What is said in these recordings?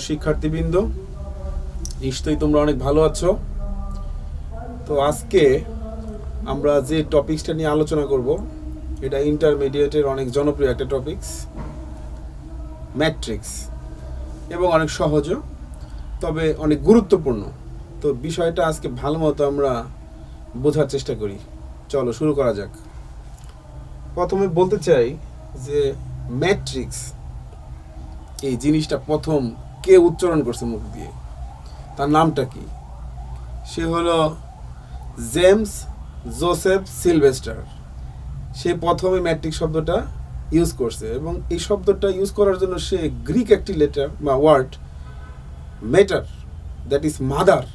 শিক্ষার্থীবৃন্দ, নিশ্চয়ই তোমরা অনেক ভালো আছো। তো আজকে আমরা যে টপিকসটা নিয়ে আলোচনা করব, এটা ইন্টারমিডিয়েটের অনেক জনপ্রিয় একটা টপিকস, ম্যাট্রিক্স, এবং অনেক সহজও, তবে অনেক গুরুত্বপূর্ণ। তো বিষয়টা আজকে ভালো মতো আমরা বোঝার চেষ্টা করি। চলো শুরু করা যাক। প্রথমে বলতে চাই যে ম্যাট্রিক্স এই জিনিসটা প্রথম কে উচ্চারণ করছে মুখ দিয়ে, তার নামটা কি? সে হলো জেমস জোসেফ সিলভেস্টার। সে প্রথমে ম্যাট্রিক্স শব্দটা ইউজ করছে, এবং এই শব্দটা ইউজ করার জন্য সে গ্রিক একটি লেটার বা word mater, that is mother,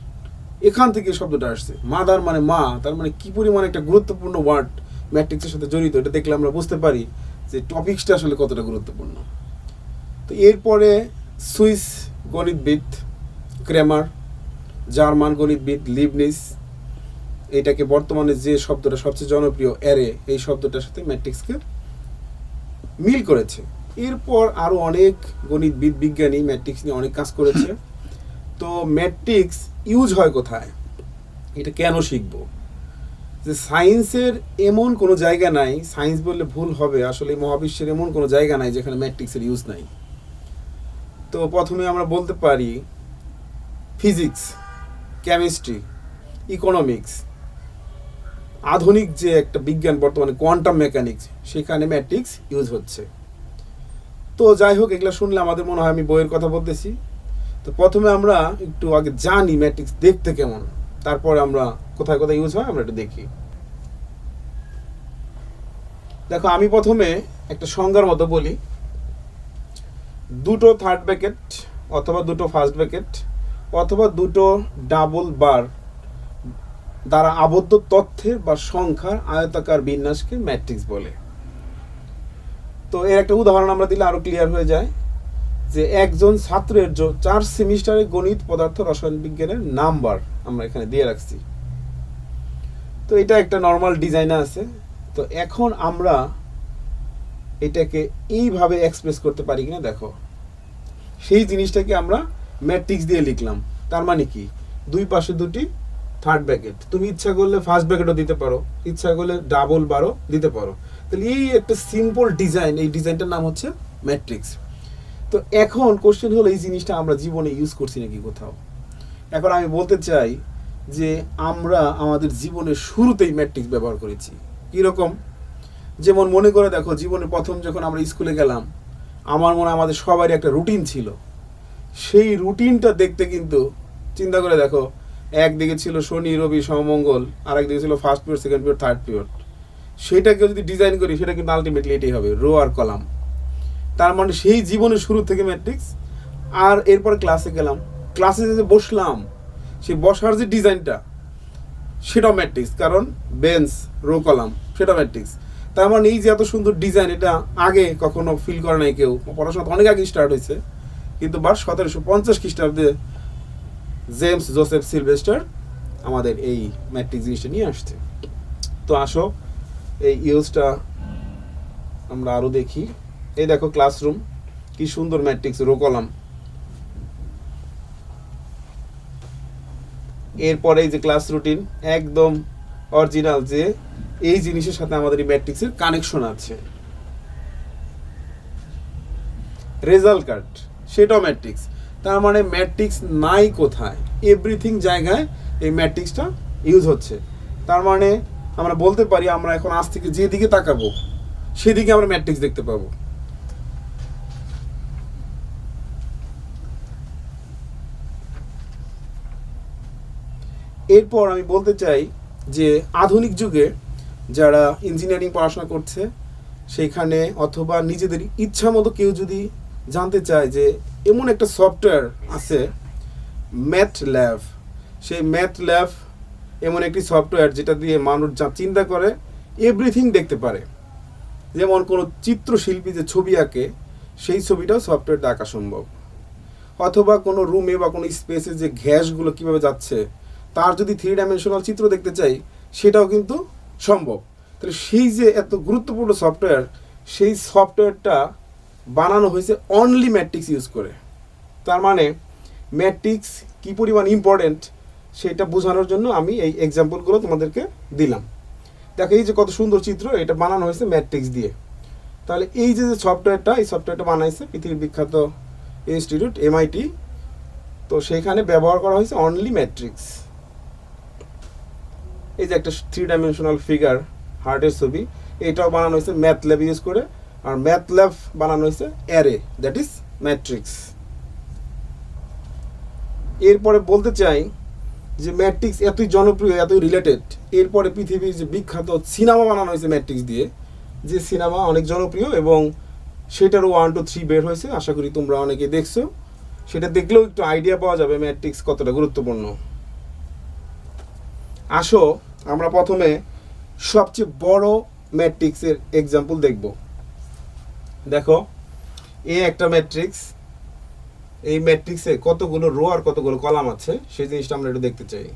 এখান থেকে শব্দটা আসছে। মাদার মানে মা, তার মানে কি পরিমাণে একটা গুরুত্বপূর্ণ ওয়ার্ড ম্যাট্রিক্সের সাথে জড়িত, এটা দেখলে আমরা বুঝতে পারি যে টপিক্সটা আসলে কতটা গুরুত্বপূর্ণ। তো এরপরে সুইস গণিতবিদ ক্রেমার, জার্মান গণিতবিদ লিবনিজ এটাকে বর্তমানে যে শব্দটা সবচেয়ে জনপ্রিয় অ্যারে, এই শব্দটার সাথে ম্যাট্রিক্সকে মিল করেছে। এরপর আরও অনেক গণিতবিদ বিজ্ঞানী ম্যাট্রিক্স নিয়ে অনেক কাজ করেছে। তো ম্যাট্রিক্স ইউজ হয় কোথায়, এটা কেন শিখবো? যে সায়েন্সের এমন কোনো জায়গা নাই, সায়েন্স বললে ভুল হবে, আসলে মহাবিশ্বের এমন কোনো জায়গা নাই যেখানে ম্যাট্রিক্সের ইউজ নাই। তো প্রথমে আমরা বলতে পারি ফিজিক্স, কেমিস্ট্রি, ইকোনমিক্স, আধুনিক যে একটা বিজ্ঞান বর্তমানে কোয়ান্টাম মেকানিক্স, সেখানে ম্যাট্রিক্স ইউজ হচ্ছে। তো যাই হোক, এগুলো শুনলে আমাদের মনে হয় আমি বইয়ের কথা বলতেছি। তো প্রথমে আমরা একটু আগে জানি ম্যাট্রিক্স দেখতে কেমন, তারপরে আমরা কোথায় কোথায় ইউজ হয় আমরা একটু দেখি। দেখো, আমি প্রথমে একটা সংজ্ঞার মতো বলি। দুটো থার্ড ব্র্যাকেট অথবা দুটো ফার্স্ট ব্র্যাকেট অথবা দুটো ডাবল বার দ্বারা আবদ্ধ তথ্যের বা সংখ্যার আয়তাকার বিন্যাসকে ম্যাট্রিক্স বলে। তো এর একটা উদাহরণ আমরা দিলে আরো ক্লিয়ার হয়ে যায় যে একজন ছাত্রের 4 সেমিস্টারে গণিত, পদার্থ, রসায়ন বিজ্ঞানের নাম্বার আমরা এখানে দিয়ে রাখছি। তো এটা একটা নর্মাল ডিজাইনে আছে। তো এখন আমরা এটাকে এইভাবে এক্সপ্রেস করতে পারি কিনা দেখো। সেই জিনিসটাকে আমরা ম্যাট্রিক্স দিয়ে লিখলাম। তার মানে কি, দুই পাশে দুটি থার্ড ব্র্যাকেট, তুমি ইচ্ছা করলে ফার্স্ট ব্র্যাকেটও দিতে পারো, ইচ্ছা করলে ডাবল বারও দিতে পারো। তাহলে এই একটা সিম্পল ডিজাইন, এই ডিজাইনটার নাম হচ্ছে ম্যাট্রিক্স। তো এখন কোশ্চেন হলো, এই জিনিসটা আমরা জীবনে ইউজ করছি নাকি কোথাও? এখন আমি বলতে চাই যে আমরা আমাদের জীবনের শুরুতেই ম্যাট্রিক্স ব্যবহার করেছি। কীরকম? যেমন মনে করে দেখো, জীবনে প্রথম যখন আমরা স্কুলে গেলাম, আমার মনে হয় আমাদের সবারই একটা রুটিন ছিল। সেই রুটিনটা দেখতে কিন্তু চিন্তা করে দেখো, একদিকে ছিল শনি, রবি, সোমমঙ্গল, আর একদিকে ছিল first period, second period, third period. সেটাকে যদি ডিজাইন করি, সেটা কিন্তু আলটিমেটলি এটাই হবে, রো আর কলাম। তার মানে সেই জীবনের শুরু থেকে ম্যাট্রিক্স। আর এরপরে ক্লাসে গেলাম, ক্লাসে যে বসলাম, সেই বসার যে ডিজাইনটা, সেটাও ম্যাট্রিক্স, কারণ বেঞ্চ, রো, কলাম, সেটা ম্যাট্রিক্স। তার মানে এই যে এত সুন্দর ডিজাইন, এটা আগে কখনো ফিল করে নাই কেউ। পড়াশোনা অনেক আগে স্টার্ট হয়েছে, কিন্তু 1750 খ্রিস্টাব্দে জেমস জোসেফ সিলভেস্টার আমাদের এই ম্যাট্রিক্স জিনিসটা নিয়ে আসছে। তো আসো এই ইউজটা আমরা আরও দেখি। এই দেখো ক্লাসরুম, কি সুন্দর ম্যাট্রিক্স, রো কলাম। এরপরে এই যে ক্লাস রুটিন, একদম অরিজিনাল, যে এই জিনিসের সাথে আমাদের এই ম্যাট্রিক্সের কানেকশন আছে। রেজাল্ট কার্ড, সেটাও ম্যাট্রিক্স। তার মানে ম্যাট্রিক্স নাই কোথায়, এভরিথিং জায়গায় এই ম্যাট্রিক্সটা ইউজ হচ্ছে। তার মানে আমরা বলতে পারি, আমরা এখন আজ থেকে যেদিকে তাকাবো সেদিকে আমরা ম্যাট্রিক্স দেখতে পাবো। এরপর আমি বলতে চাই যে আধুনিক যুগে যারা ইঞ্জিনিয়ারিং পড়াশোনা করছে, সেখানে অথবা নিজেদের ইচ্ছা মতো কেউ যদি জানতে চায় যে এমন একটা সফটওয়্যার আছে ম্যাথ ল্যাব, সেই ম্যাথ ল্যাব এমন একটি সফটওয়্যার যেটা দিয়ে মানুষ যা চিন্তা করে এভরিথিং দেখতে পারে। যেমন কোনো চিত্রশিল্পী যে ছবি আঁকে, সেই ছবিটাও সফটওয়্যার দিয়ে আঁকা সম্ভব। অথবা কোনো রুমে বা কোনো স্পেসে যে গ্যাসগুলো কীভাবে যাচ্ছে, তার যদি 3 ডাইমেনশনাল চিত্র দেখতে চাই, সেটাও কিন্তু সম্ভব। তাহলে সেই যে এত গুরুত্বপূর্ণ সফটওয়্যার, সেই সফটওয়্যারটা বানানো হয়েছে অনলি ম্যাট্রিক্স ইউজ করে। তার মানে ম্যাট্রিক্স কী পরিমাণ ইম্পর্টেন্ট সেটা বোঝানোর জন্য আমি এই এক্সাম্পলগুলো তোমাদেরকে দিলাম। দেখো এই যে কত সুন্দর চিত্র, এটা বানানো হয়েছে ম্যাট্রিক্স দিয়ে। তাহলে এই যে সফটওয়্যারটা, এই সফটওয়্যারটা বানাইছে পৃথিবীর বিখ্যাত ইনস্টিটিউট MIT। তো সেইখানে ব্যবহার করা হয়েছে অনলি ম্যাট্রিক্স। এই যে একটা 3 ডাইমেনশনাল ফিগার হার্টের ছবি, এটাও বানানো হয়েছে ম্যাথল্যাব ইউজ করে। আর ম্যাথল্যাব বানানো হয়েছে অ্যারে, দ্যাট ইজ ম্যাট্রিক্স। এরপরে বলতে চাই যে ম্যাট্রিক্স এতই জনপ্রিয়, এতই রিলেটেড, এরপরে পৃথিবীর যে বিখ্যাত সিনেমা বানানো হয়েছে ম্যাট্রিক্স দিয়ে, যে সিনেমা অনেক জনপ্রিয় এবং সেটারও 1, 2, 3 বের হয়েছে। আশা করি তোমরা অনেকে দেখছো। সেটা দেখলেও একটু আইডিয়া পাওয়া যাবে ম্যাট্রিক্স কতটা গুরুত্বপূর্ণ। আসো আমরা প্রথমে সবচেয়ে বড় ম্যাট্রিক্সের এক্সাম্পল দেখব। দেখো এই একটা ম্যাট্রিক্স, এই ম্যাট্রিক্সে কতগুলো রো আর কতগুলো কলাম আছে সেই জিনিসটা আমরা একটু দেখতে চাই।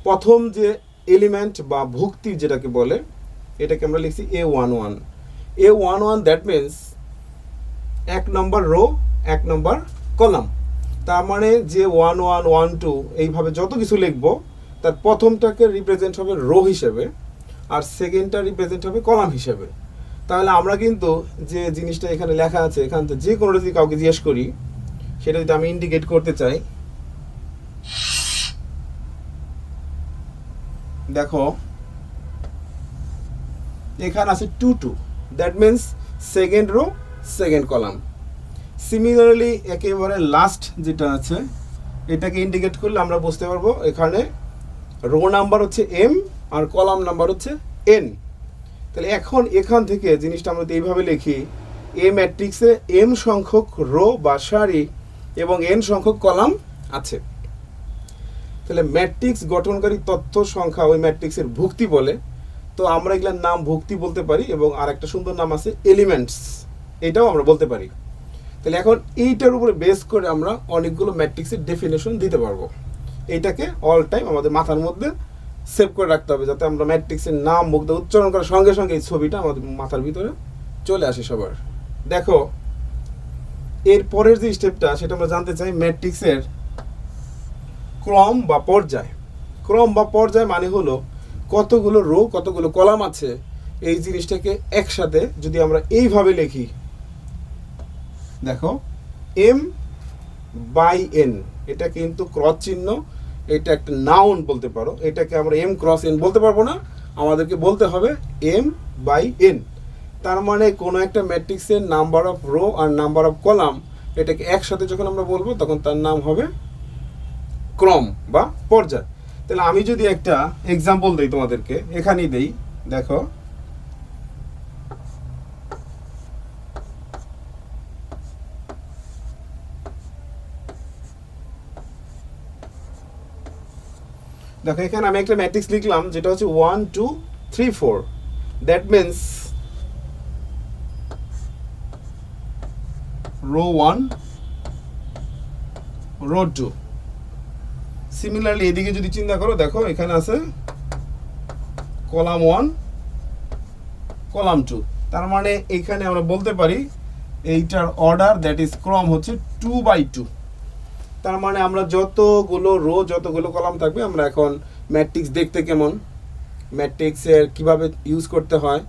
প্রথম যে এলিমেন্ট বা ভুক্তি যেটাকে বলে, এটাকে আমরা লিখছি A11। A11 that means 1 number row 1 number column. তার মানে যে 1, 1, 1, 2 এইভাবে যত কিছু লিখবো তার প্রথমটাকে রিপ্রেজেন্ট হবে রো হিসেবে আর সেকেন্ডটা রিপ্রেজেন্ট হবে কলাম হিসেবে। তাহলে আমরা কিন্তু যে জিনিসটা এখানে লেখা আছে, এখান থেকে যে কোনো যদি কাউকে জিজ্ঞেস করি, সেটা যদি আমি ইন্ডিকেট করতে চাই, দেখো এখানে আছে 2, 2, that means second rho second column. Similarly একেবারে লাস্ট যেটা আছে এটাকে ইন্ডিকেট করলে আমরা বুঝতে পারবো এখানে রো নাম্বার হচ্ছে M আর কলাম নাম্বার হচ্ছে N। তাহলে এখন এখান থেকে জিনিসটা আমরা এইভাবে লিখি, এ ম্যাট্রিক্সে M সংখ্যক রো বা সারি এবং N সংখ্যক কলাম আছে। তাহলে ম্যাট্রিক্স গঠনকারী তথ্য সংখ্যা ওই ম্যাট্রিক্সের ভুক্তি বলে। তো আমরা এগুলোর নাম ভুক্তি বলতে পারি এবং আর একটা সুন্দর নাম আছে এলিমেন্টস, এটাও আমরা বলতে পারি। তাহলে এখন এইটার উপরে বেস করে আমরা অনেকগুলো ম্যাট্রিক্সের ডেফিনেশন দিতে পারবো। এইটাকে অল টাইম আমাদের মাথার মধ্যে সেভ করে রাখতে হবে, যাতে আমরা ম্যাট্রিক্সের নাম মুখ দিয়ে উচ্চারণ করার সঙ্গে সঙ্গে এই ছবিটা আমাদের মাথার ভিতরে চলে আসে সবার। দেখো এর পরের যে স্টেপটা সেটা আমরা জানতে চাই ম্যাট্রিক্সের ক্রম বা পর্যায়। ক্রম বা পর্যায় মানে হলো কতগুলো রো কতগুলো কলাম আছে, এই জিনিসটাকে একসাথে যদি আমরা এইভাবে লিখি, দেখো M/N, এটা কিন্তু ক্রস চিহ্ন, এটা একটা নাউন বলতে পারো। এটাকে আমরা M × N বলতে পারবো না, আমাদেরকে বলতে হবে M/N। তার মানে কোনো একটা ম্যাট্রিক্সের নাম্বার অফ রো আর নাম্বার অফ কলাম, এটাকে একসাথে যখন আমরা বলবো তখন তার নাম হবে ক্রম বা পর্যায়। তাহলে আমি যদি একটা এক্সাম্পল দিই তোমাদেরকে, এখানেই দেই, দেখো দেখো এখানে আমি একটা ম্যাট্রিক্স লিখলাম যেটা হচ্ছে 1, 2, 3, 4, that means row 1 row 2। Similarly এদিকে যদি চিন্তা করো, দেখো এখানে আছে কলাম 1 কলাম 2। তার মানে এখানে আমরা বলতে পারি এইটার অর্ডার দ্যাট ইজ ক্রম হচ্ছে 2/2। তার মানে আমরা যতগুলো রো যতগুলো কলাম থাকবে, আমরা এখন ম্যাট্রিক্স দেখতে কেমন, ম্যাট্রিক্সের কিভাবে ইউজ করতে হয়,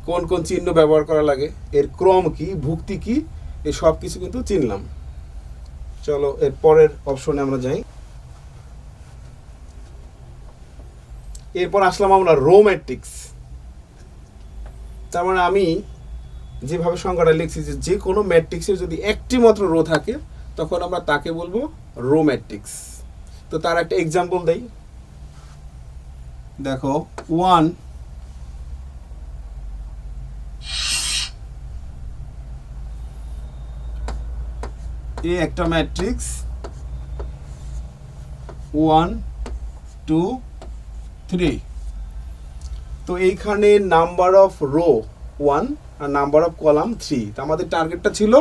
কোন কোন চিহ্ন ব্যবহার করা লাগে, এর ক্রম কি ভুক্তি কি, এই সব কিছু কিন্তু চিনলাম। চলো এর পরের অপশনে আমরা যাই। এরপর আসলাম আমরা রো ম্যাট্রিক্স। তার মানে আমি যেভাবে সংখ্যাটা লিখছি যে কোনো ম্যাট্রিক্সের যদি একটি মাত্র রো থাকে তখন আমরা তাকে বলবো রো ম্যাট্রিক্স। তো তার একটা এক্সাম্পল দেই, দেখো 1 এই একটা ম্যাট্রিক্স 1, 2, 3। তো এইখানে নাম্বার অফ রো 1 আর নাম্বার অফ কলাম 3। তো আমাদের টার্গেটটা ছিল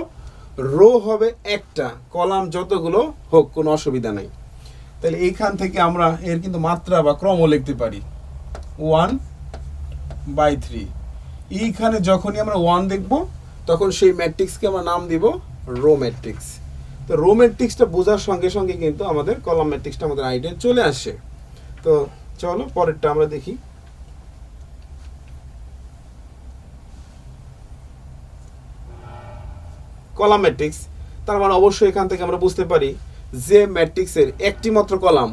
রো হবে একটা, কলাম যতগুলো হোক কোনো অসুবিধা নাই। তাহলে এইখান থেকে আমরা এর কিন্তু মাত্রা বা ক্রমও লিখতে পারি 1/3। এইখানে যখনই আমরা 1 দেখব তখন সেই ম্যাট্রিক্সকে আমরা নাম দিব রো ম্যাট্রিক্স। তো রো ম্যাট্রিক্সটা বোঝার সঙ্গে সঙ্গে কিন্তু আমাদের কলাম ম্যাট্রিক্সটা আমাদের আইডিয়া চলে আসে। তো চলো পরেরটা আমরা দেখি। কলাম ম্যাট্রিক্স, তার মানে অবশ্যই এখান থেকে আমরা বুঝতে পারি যে ম্যাট্রিক্সের একটি মাত্র কলাম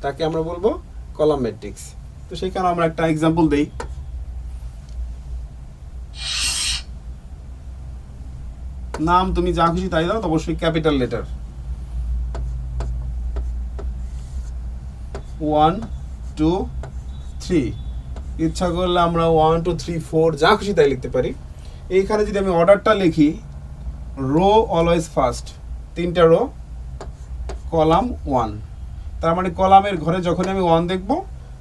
তাকে আমরা বলবো কলাম ম্যাট্রিক্স। তো সেখানে আমরা একটা এক্সাম্পল দেই। নাম তুমি যা খুশি তাই দাও, অবশ্যই ক্যাপিটাল লেটার। 1 2 3, ইচ্ছা করলে আমরা 1 2 3 4 যা খুশি তাই লিখতে পারি। এইখানে যদি আমি অর্ডারটা লিখি, রো অলওয়েজ ফার্স্ট, 3টা রো, কলাম 1, তার মানে কলামের ঘরে যখন আমি 1 দেখব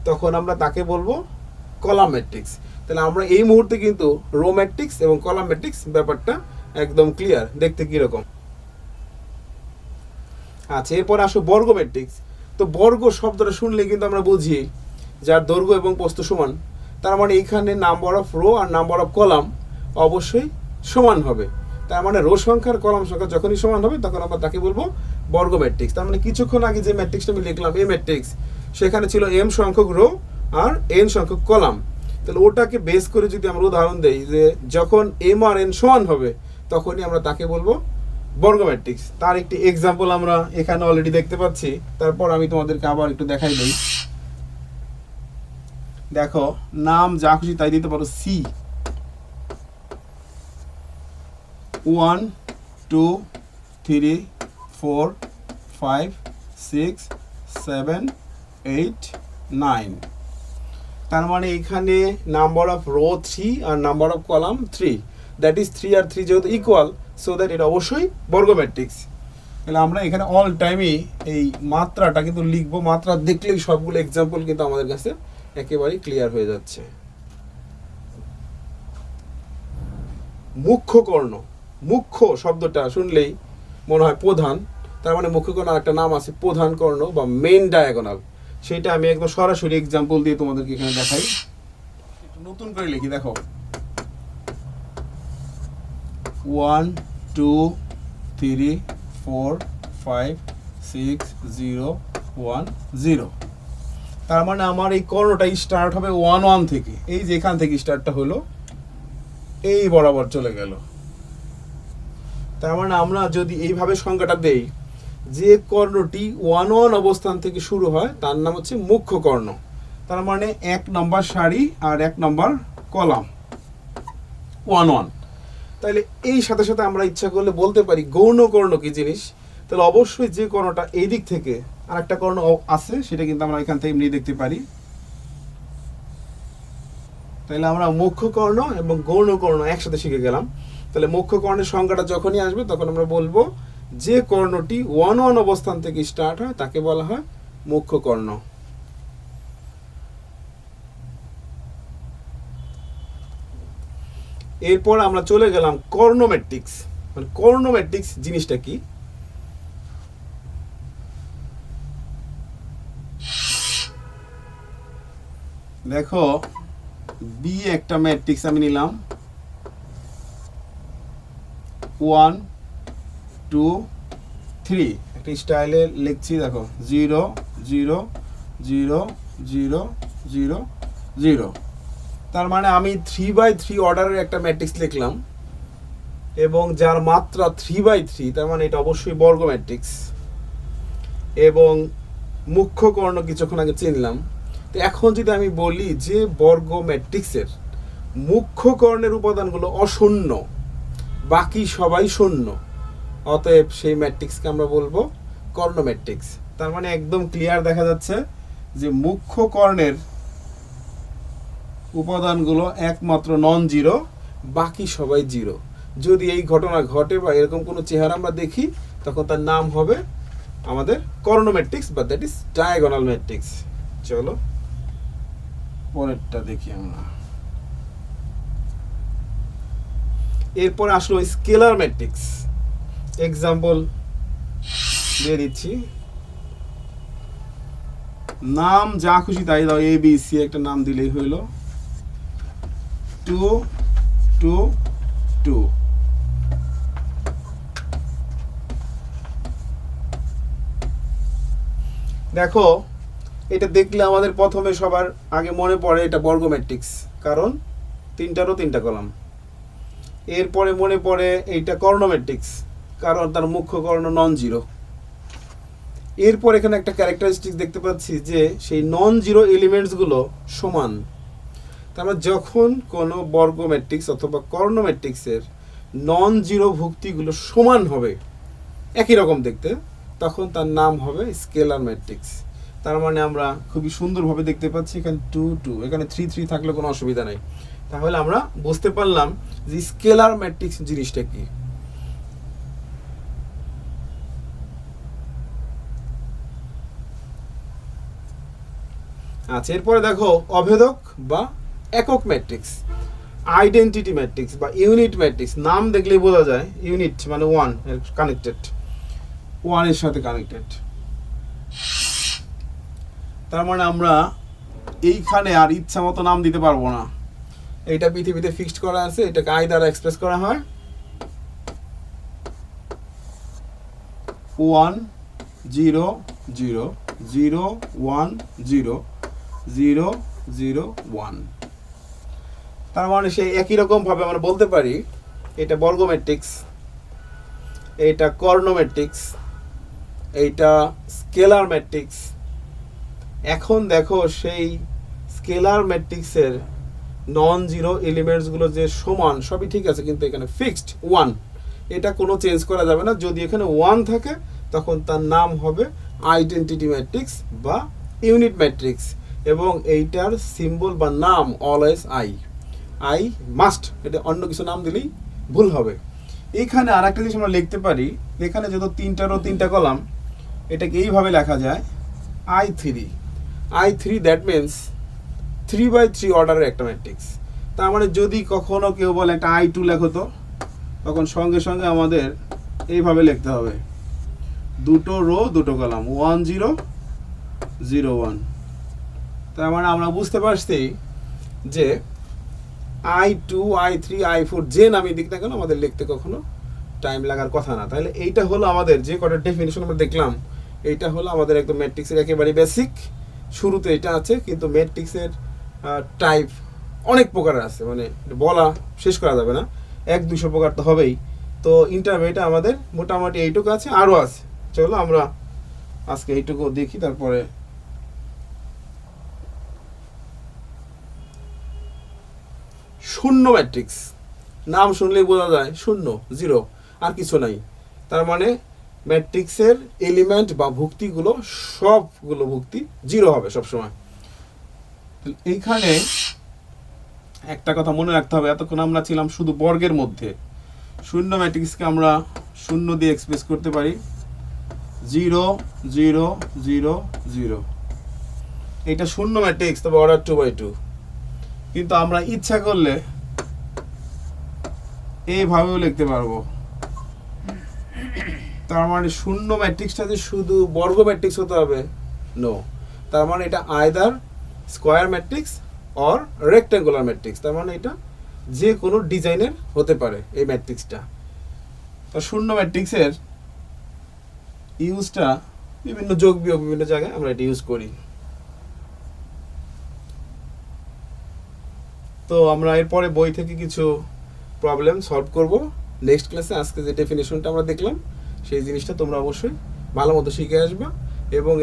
তখন আমরা তাকে বলবো কলাম ম্যাট্রিক্স। তাহলে আমরা এই মুহূর্তে কিন্তু রো ম্যাট্রিক্স এবং কলাম ম্যাট্রিক্স ব্যাপারটা একদম ক্লিয়ার। দেখতে কিরকম? আচ্ছা, এরপর আসো বর্গ ম্যাট্রিক্স। তো বর্গ শব্দটা শুনলে কিন্তু আমরা বুঝি যার দৈর্ঘ্য এবং প্রস্থ সমান, তার মানে এখানে নাম্বার অফ রো আর নাম্বার অফ কলাম অবশ্যই সমান হবে। তার মানে রো সংখ্যার কলাম সংখ্যা যখনই সমান হবে তখন আমরা তাকে বলবো বর্গ ম্যাট্রিক্স। তার মানে কিছুক্ষণ আগে যে ম্যাট্রিক্সটা আমি লিখলাম এ ম্যাট্রিক্স, সেখানে ছিল এম সংখ্যক রো আর এন সংখ্যক কলাম। তাহলে ওটাকে বেস করে যদি আমরা উদাহরণ দেই যে যখন এম আর এন সমান হবে তখনই আমরা তাকে বলবো বর্গ ম্যাট্রিক্স। তার একটি এক্সাম্পল আমরা এখানে অলরেডি দেখতে পাচ্ছি, তারপর আমি তোমাদেরকে আবার একটু দেখাই দিই। দেখো, নাম যা খুশি তাই দিতে পারো, সি। 1 2 3 4 5 6 7 8 9, তার মানে এখানে নাম্বার অফ রো 3 আর number of column 3, that is 3 আর 3 যেহেতু ইকুয়াল, সো দ্যাট এটা অবশ্যই বর্গ ম্যাট্রিক্স। তাহলে আমরা এখানে অল টাইমই এই মাত্রাটা কিন্তু লিখবো, মাত্রা দেখলেই সবগুলো এক্সাম্পল কিন্তু আমাদের কাছে একেবারেই ক্লিয়ার হয়ে যাচ্ছে। মুখ্য কর্ণ, মুখ্য শব্দটা শুনলেই মনে হয় প্রধান, তার মানে মুখ্য কর্ণ আর একটা নাম আছে প্রধান কর্ণ বা মেইন ডায়াগোনাল। সেটা আমি একদম সরাসরি এক্সাম্পল দিয়ে তোমাদেরকে এখানে দেখাই। একটু নতুন করে লিখি, দেখো 1 2 3 4 5 6 0 1 0, তার মানে আমার এই কর্ণটা স্টার্ট হবে 1 1 থেকে। এই যে এখান থেকে স্টার্টটা হলো, এই বরাবর চলে গেল। তার মানে আমরা যদি এইভাবে সংখ্যাটা দেই, যে কর্ণটি 1 1 অবস্থান থেকে শুরু হয় তার নাম হচ্ছে মুখ্য কর্ণ। তার মানে 1 নম্বর সারি আর 1 নম্বর কলাম 1 1। তাহলে এই সাথে সাথে আমরা ইচ্ছা করলে বলতে পারি গৌণ কর্ণ কি জিনিস। তাহলে অবশ্যই যে কর্ণটা এই দিক থেকে আর একটা কর্ণ আছে সেটা কিন্তু আমরা এখান থেকে এমনি দেখতে পারি। তাহলে আমরা মুখ্য কর্ণ এবং গৌণ কর্ণ একসাথে শিখে গেলাম। তাহলে মুখ্য কর্ণের সংখ্যাটা যখনই আসবে তখন আমরা বলবো যে কর্ণটি 1 1 অবস্থান থেকে স্টার্ট হয় তাকে বলা হয় মুখ্য কর্ণ। এরপর আমরা চলে গেলাম কর্ণ ম্যাট্রিক্স। মানে কর্ণ ম্যাট্রিক্স জিনিসটা কি? দেখো, বি একটা ম্যাট্রিক্স আমি নিলাম, 1 2 3 একটা স্টাইলে লিখছি। দেখো 0 0 0 0 0 0, তার মানে আমি 3/3 অর্ডারের একটা ম্যাট্রিক্স লিখলাম এবং যার মাত্রা 3/3, তার মানে এটা অবশ্যই বর্গ ম্যাট্রিক্স। এবং মুখ্য কর্ণ কিছুক্ষণ আগে চিনলাম। তো এখন যদি আমি বলি যে বর্গ ম্যাট্রিক্সের মুখ্য কর্ণের উপাদানগুলো অশূন্য, বাকি সবাই শূন্য, অতএব সেই ম্যাট্রিক্সকে আমরা বলবো কর্ণ ম্যাট্রিক্স। তার মানে একদম ক্লিয়ার দেখা যাচ্ছে যে মুখ্য কর্ণের উপাদানগুলো একমাত্র নন জিরো, বাকি সবাই জিরো। যদি এই ঘটনা ঘটে বা এরকম কোনো চেহারা আমরা দেখি তখন তার নাম হবে আমাদের কর্ণ ম্যাট্রিক্স বা দ্যাট ইজ ডায়াগোনাল ম্যাট্রিক্স। চলো পরেরটা দেখি আমরা। এরপর আসলো স্কেলার ম্যাট্রিক্স। এক্সাম্পল দিয়ে দিচ্ছি। নাম যা খুশি তাই দাও, এ বি সি একটা নাম দিলেই হইলো। 2 2 2, দেখো এটা দেখলে আমাদের প্রথমে সবার আগে মনে পড়ে এটা বর্গ ম্যাট্রিক্স, কারণ তিনটারও তিনটা কলাম। এরপরে মনে পড়ে এইটা কর্ণ ম্যাট্রিক্স, কারণ তার মুখ্য কর্ণ নন জিরো। এরপর এখানে একটা ক্যারেক্টারিস্টিক্স দেখতে পাচ্ছি যে সেই নন জিরো এলিমেন্টসগুলো সমান। তারপর যখন কোনো বর্গ ম্যাট্রিক্স অথবা কর্ণ ম্যাট্রিক্সের নন জিরো ভুক্তিগুলো সমান হবে, একই রকম দেখতে, তখন তার নাম হবে স্কেলার ম্যাট্রিক্স। তার মানে আমরা খুবই সুন্দরভাবে দেখতে পাচ্ছি এখানে 2 2, এখানে 3 3 থাকলে কোনো অসুবিধা নেই। তাহলে আমরা বুঝতে পারলাম যে স্কেলার ম্যাট্রিক্স জিনিসটা কি। আচ্ছা, এরপরে দেখো অভেদক বা একক ম্যাট্রিক্স, আইডেন্টিটি ম্যাট্রিক্স বা ইউনিট ম্যাট্রিক্স। নাম দেখলেই বোঝা যায় ইউনিট মানে ওয়ান এর কানেক্টেড, ওয়ানের সাথে কানেক্টেড। তার মানে আমরা এইখানে আর ইচ্ছা মতো নাম দিতে পারবো না। এইটা পৃথিবীতে ফিক্সড করা আছে, এটাকে আই দ্বারা এক্সপ্রেস করা হয় 1 0 0 0 1 0 0 0 1। তার মানে সেই একই রকম ভাবে আমরা বলতে পারি এটা বর্গ ম্যাট্রিক্স, এইটা কর্ণ ম্যাট্রিক্স, এইটা স্কেলার ম্যাট্রিক্স। এখন দেখো সেই স্কেলার ম্যাট্রিক্সের নন জিরো এলিমেন্টসগুলো যে সমান সবই ঠিক আছে, কিন্তু এখানে ফিক্সড 1, এটা কোনো চেঞ্জ করা যাবে না। যদি এখানে 1 থাকে তখন তার নাম হবে আইডেন্টিটি ম্যাট্রিক্স বা ইউনিট ম্যাট্রিক্স, এবং এইটার সিম্বল বা নাম অলওয়েজ আই মাস্ট, এটা অন্য কিছু নাম দিলেই ভুল হবে। এইখানে আর একটা জিনিস আমরা লিখতে পারি, এখানে যত তিনটারও তিনটা কলাম, এটাকে এইভাবে লেখা যায় I3 দ্যাট মিনস 3/3 অর্ডারের একটা ম্যাট্রিক্স। তার মানে যদি কখনো কেউ বলে একটা I2 লেখো তো, তখন সঙ্গে সঙ্গে আমাদের এইভাবে লিখতে হবে, দুটো রো দুটো কলাম 1 0 0 1। তার মানে আমরা বুঝতে পারছি যে I2 I3 I4 যে নামই দিক না কেন আমাদের লিখতে কখনো টাইম লাগার কথা না। তাহলে এইটা হলো আমাদের যে কটা ডেফিনিশন আমরা দেখলাম, এইটা হলো আমাদের একদম ম্যাট্রিক্সের একেবারে বেসিক। শুরুতে এটা আছে, কিন্তু ম্যাট্রিক্সের টাইপ অনেক প্রকার আছে, মানে বলা শেষ করা যাবে না, 100-200 প্রকার তো হবেই। তো ইন্টারমিডিয়েট আমাদের মোটামুটি এইটুকু আছে, আরও আছে। চলো আমরা আজকে এইটুকু দেখি, তারপরে শূন্য ম্যাট্রিক্স। নাম শুনলেই বোঝা যায় শূন্য, জিরো, আর কিছু নাই। তার মানে ম্যাট্রিক্সের এলিমেন্ট বা ভুক্তিগুলো সবগুলো ভুক্তি জিরো হবে সবসময়। এইখানে একটা কথা মনে রাখতে হবে, এতক্ষণ আমরা ছিলাম শুধু বর্গের মধ্যে। শূন্য ম্যাট্রিক্সকে আমরা শূন্য দিয়ে এক্সপ্রেস করতে পারি 0 0 0 0। এটা শূন্য ম্যাট্রিক্স, তবে অর্ডার 2/2। কিন্তু আমরা ইচ্ছা করলে এইভাবেও লিখতে পারবো। তার মানে শূন্য ম্যাট্রিক্সটা যে শুধু বর্গ ম্যাট্রিক্স হতে হবে নো। তার মানে এটা either square matrix or rectangular matrix. তার মানে এটা যে কোনো ডিজাইনের হতে পারে এই ম্যাট্রিক্সটা। তো শূন্য ম্যাট্রিক্সের ইউজটা বিভিন্ন যোগ বিয়োগ বিভিন্ন জায়গায় আমরা এটা ইউজ করি। তো আমরা এরপরে বই থেকে কিছু প্রবলেম সলভ করব নেক্সট ক্লাসে। আজকে যে ডেফিনেশনটা আমরা দেখলাম সেই জিনিসটা তোমরা অবশ্যই ভালো মতো শিখে আসবে, এবং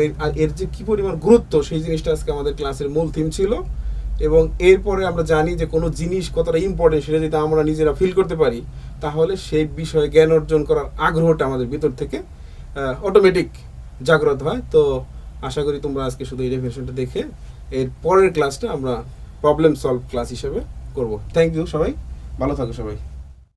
এর যে কী পরিমাণ গুরুত্ব সেই জিনিসটা আজকে আমাদের ক্লাসের মূল থিম ছিল। এবং এরপরে আমরা জানি যে কোনো জিনিস কতটা ইম্পর্টেন্ট সেটা যদি আমরা নিজেরা ফিল করতে পারি, তাহলে সেই বিষয়ে জ্ঞান অর্জন করার আগ্রহটা আমাদের ভিতর থেকে অটোমেটিক জাগ্রত হয়। তো আশা করি তোমরা আজকে শুধু এই ডেফিনেশনটা দেখে এর পরের ক্লাসটা আমরা প্রবলেম সলভ ক্লাস হিসেবে করব। থ্যাংক ইউ সবাই, ভালো থাকো সবাই।